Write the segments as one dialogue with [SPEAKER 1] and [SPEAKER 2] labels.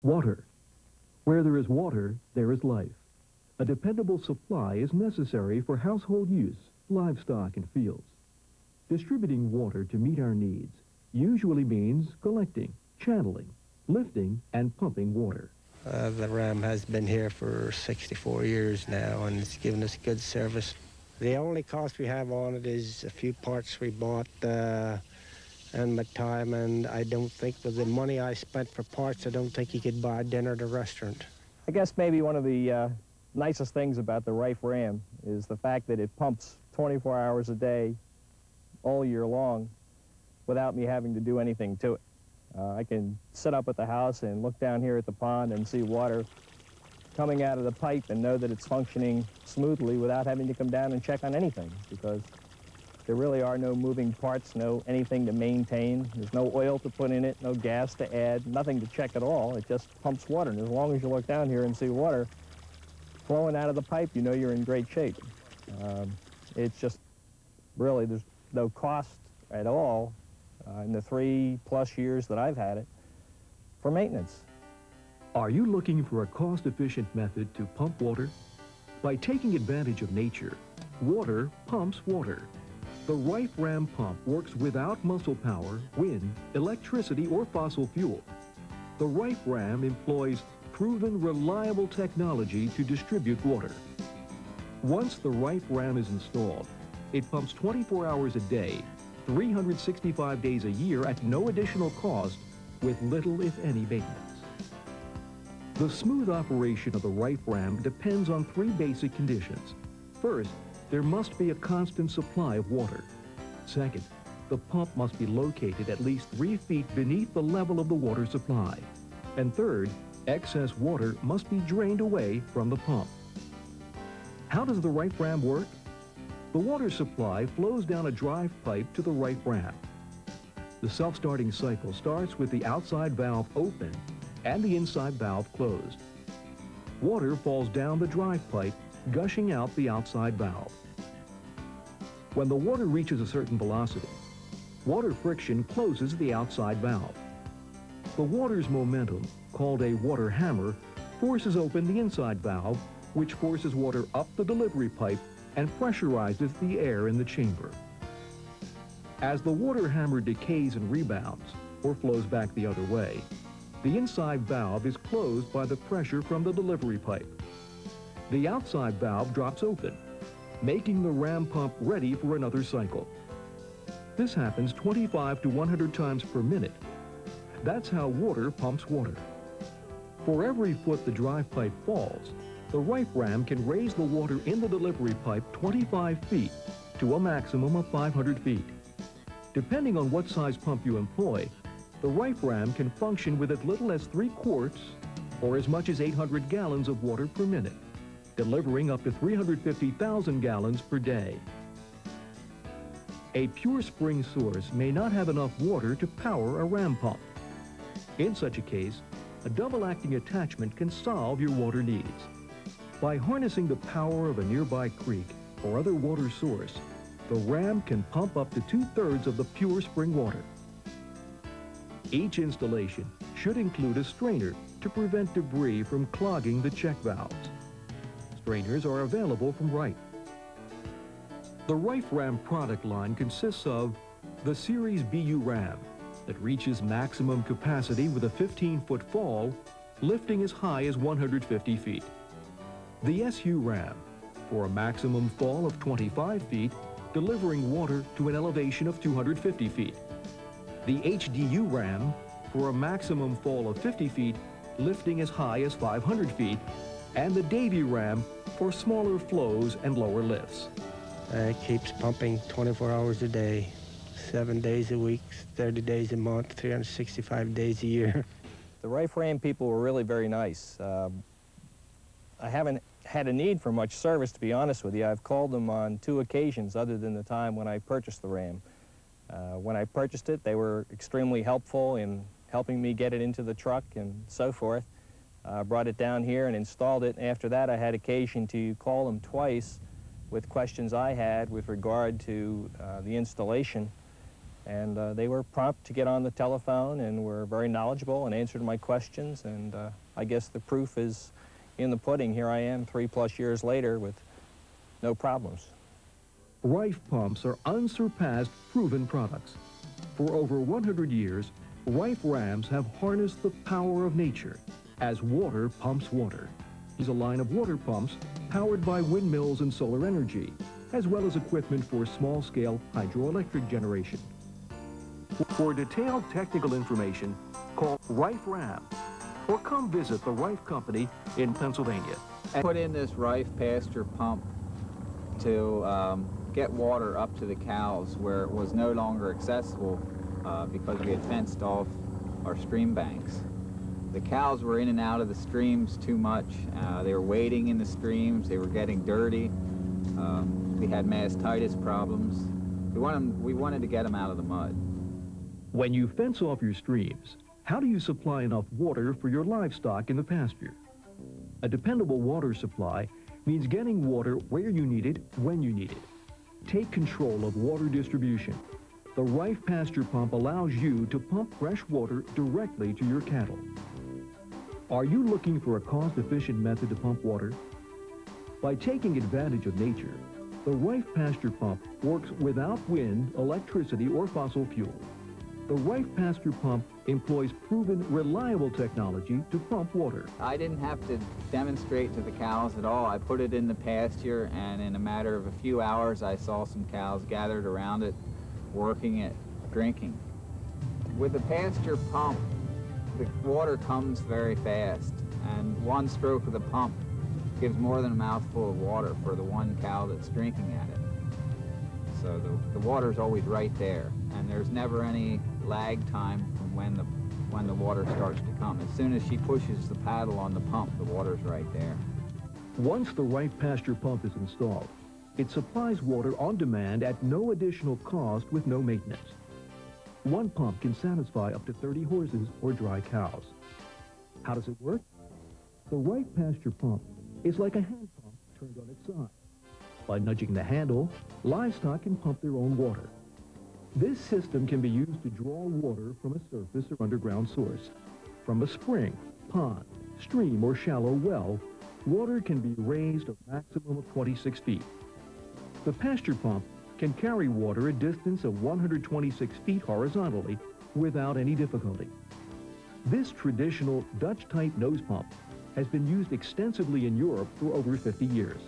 [SPEAKER 1] Water. Where there is water, there is life. A dependable supply is necessary for household use, livestock, and fields. Distributing water to meet our needs usually means collecting, channeling, lifting, and pumping water.
[SPEAKER 2] The Ram has been here for 64 years now, and it's given us good service. The only cost we have on it is a few parts we bought and my time, and I don't think with the money I spent for parts, I don't think you could buy dinner at a restaurant.
[SPEAKER 3] I guess maybe one of the nicest things about the Rife Ram is the fact that it pumps 24 hours a day, all year long, without me having to do anything to it. I can sit up at the house and look down here at the pond and see water coming out of the pipe and know that it's functioning smoothly without having to come down and check on anything, because there really are no moving parts, no anything to maintain. There's no oil to put in it, no gas to add, nothing to check at all. It just pumps water, and as long as you look down here and see water flowing out of the pipe, you know you're in great shape. It's just really, there's no cost at all in the 3+ years that I've had it for maintenance.
[SPEAKER 1] Are you looking for a cost-efficient method to pump water? By taking advantage of nature, water pumps water. The Rife Ram pump works without muscle power, wind, electricity, or fossil fuel. The Rife Ram employs proven, reliable technology to distribute water. Once the Rife Ram is installed, it pumps 24 hours a day, 365 days a year at no additional cost, with little, if any, maintenance. The smooth operation of the Rife Ram depends on 3 basic conditions. First, there must be a constant supply of water. Second, the pump must be located at least 3 feet beneath the level of the water supply. And third, excess water must be drained away from the pump. How does the Rife Ram work? The water supply flows down a drive pipe to the Rife Ram. The self-starting cycle starts with the outside valve open and the inside valve closed. Water falls down the drive pipe, gushing out the outside valve. When the water reaches a certain velocity, water friction closes the outside valve. The water's momentum, called a water hammer, forces open the inside valve, which forces water up the delivery pipe and pressurizes the air in the chamber. As the water hammer decays and rebounds, or flows back the other way, the inside valve is closed by the pressure from the delivery pipe. The outside valve drops open, making the Ram pump ready for another cycle. This happens 25 to 100 times per minute. That's how water pumps water. For every foot the drive pipe falls, the Rife Ram can raise the water in the delivery pipe 25 feet to a maximum of 500 feet. Depending on what size pump you employ, the Rife Ram can function with as little as 3 quarts or as much as 800 gallons of water per minute, delivering up to 350,000 gallons per day. A pure spring source may not have enough water to power a Ram pump. In such a case, a double-acting attachment can solve your water needs. By harnessing the power of a nearby creek or other water source, the Ram can pump up to 2/3 of the pure spring water. Each installation should include a strainer to prevent debris from clogging the check valves. Strainers are available from Rife. The Rife Ram product line consists of the Series BU Ram that reaches maximum capacity with a 15-foot fall, lifting as high as 150 feet. The SU Ram for a maximum fall of 25 feet, delivering water to an elevation of 250 feet. The HDU Ram for a maximum fall of 50 feet, lifting as high as 500 feet, and the Davy Ram for smaller flows and lower lifts.
[SPEAKER 2] It keeps pumping 24 hours a day, 7 days a week, 30 days a month, 365 days a year.
[SPEAKER 3] The Rife Ram people were really very nice. I haven't had a need for much service, to be honest with you. I've called them on 2 occasions other than the time when I purchased the Ram. When I purchased it, they were extremely helpful in helping me get it into the truck and so forth. Brought it down here and installed it. After that, I had occasion to call them twice with questions I had with regard to the installation. And they were prompt to get on the telephone and were very knowledgeable and answered my questions. And I guess the proof is in the pudding. Here I am 3+ years later with no problems.
[SPEAKER 1] Rife pumps are unsurpassed, proven products. For over 100 years, Rife Rams have harnessed the power of nature as water pumps water. Is a line of water pumps powered by windmills and solar energy, as well as equipment for small-scale hydroelectric generation. For detailed technical information, call Rife Ram or come visit the Rife Company in Pennsylvania.
[SPEAKER 4] I put in this Rife pasture pump to get water up to the cows where it was no longer accessible because we had fenced off our stream banks. The cows were in and out of the streams too much. They were wading in the streams. They were getting dirty. We had mastitis problems. We wanted to get them out of the mud.
[SPEAKER 1] When you fence off your streams, how do you supply enough water for your livestock in the pasture? A dependable water supply means getting water where you need it, when you need it. Take control of water distribution. The Rife Pasture Pump allows you to pump fresh water directly to your cattle. Are you looking for a cost-efficient method to pump water? By taking advantage of nature, the Rife Pasture Pump works without wind, electricity, or fossil fuel. The Rife Pasture Pump employs proven, reliable technology to pump water.
[SPEAKER 4] I didn't have to demonstrate to the cows at all. I put it in the pasture, and in a matter of a few hours, I saw some cows gathered around it, working it, drinking. With the pasture pump, the water comes very fast, and one stroke of the pump gives more than a mouthful of water for the one cow that's drinking at it. So the water's always right there, and there's never any lag time from when the water starts to come. As soon as she pushes the paddle on the pump, the water's right there.
[SPEAKER 1] Once the Rife Pasture Pump is installed, it supplies water on demand at no additional cost with no maintenance. One pump can satisfy up to 30 horses or dry cows. How does it work? The Rife Pasture Pump is like a hand pump turned on its side. By nudging the handle, livestock can pump their own water. This system can be used to draw water from a surface or underground source. From a spring, pond, stream, or shallow well, water can be raised a maximum of 26 feet. The pasture pump can carry water a distance of 126 feet horizontally without any difficulty. This traditional Dutch-type nose pump has been used extensively in Europe for over 50 years.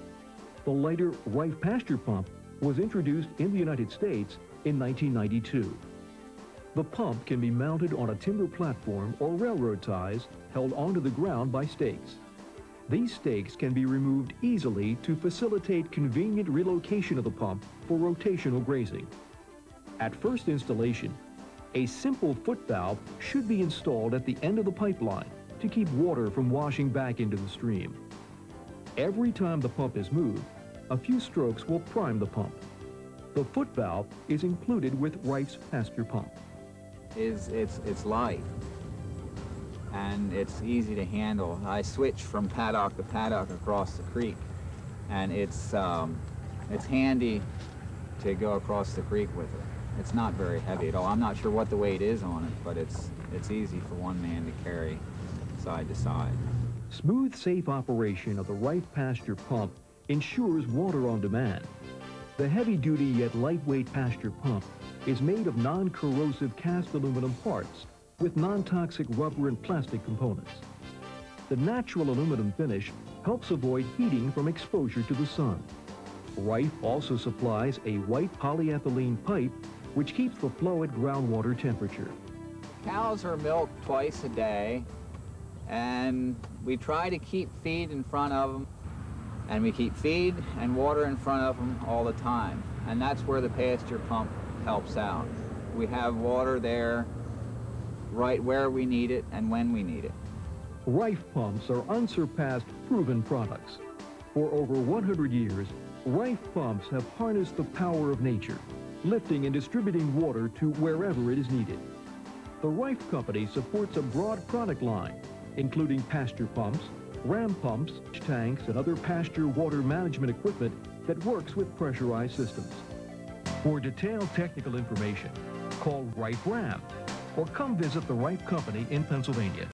[SPEAKER 1] The later Rife Pasture Pump was introduced in the United States in 1992. The pump can be mounted on a timber platform or railroad ties held onto the ground by stakes. These stakes can be removed easily to facilitate convenient relocation of the pump for rotational grazing. At first installation, a simple foot valve should be installed at the end of the pipeline to keep water from washing back into the stream. Every time the pump is moved, a few strokes will prime the pump. The foot valve is included with Rife's pasture pump.
[SPEAKER 4] It's light, and it's easy to handle. I switch from paddock to paddock across the creek, and it's handy to go across the creek with it. It's not very heavy at all. I'm not sure what the weight is on it, but it's easy for one man to carry side to side.
[SPEAKER 1] Smooth, safe operation of the Rife Pasture Pump ensures water on demand. The heavy-duty yet lightweight pasture pump is made of non-corrosive cast aluminum parts with non-toxic rubber and plastic components. The natural aluminum finish helps avoid heating from exposure to the sun. Rife also supplies a white polyethylene pipe which keeps the flow at groundwater temperature.
[SPEAKER 4] Cows are milked twice a day, and we try to keep feed in front of them, and we keep feed and water in front of them all the time, and that's where the pasture pump helps out. We have water there right where we need it and when we need it.
[SPEAKER 1] Rife pumps are unsurpassed, proven products. For over 100 years, Rife pumps have harnessed the power of nature, lifting and distributing water to wherever it is needed. The Rife Company supports a broad product line, including pasture pumps, ram pumps, tanks, and other pasture water management equipment that works with pressurized systems. For detailed technical information, Call Rife Ram or come visit the Rife Company in Pennsylvania.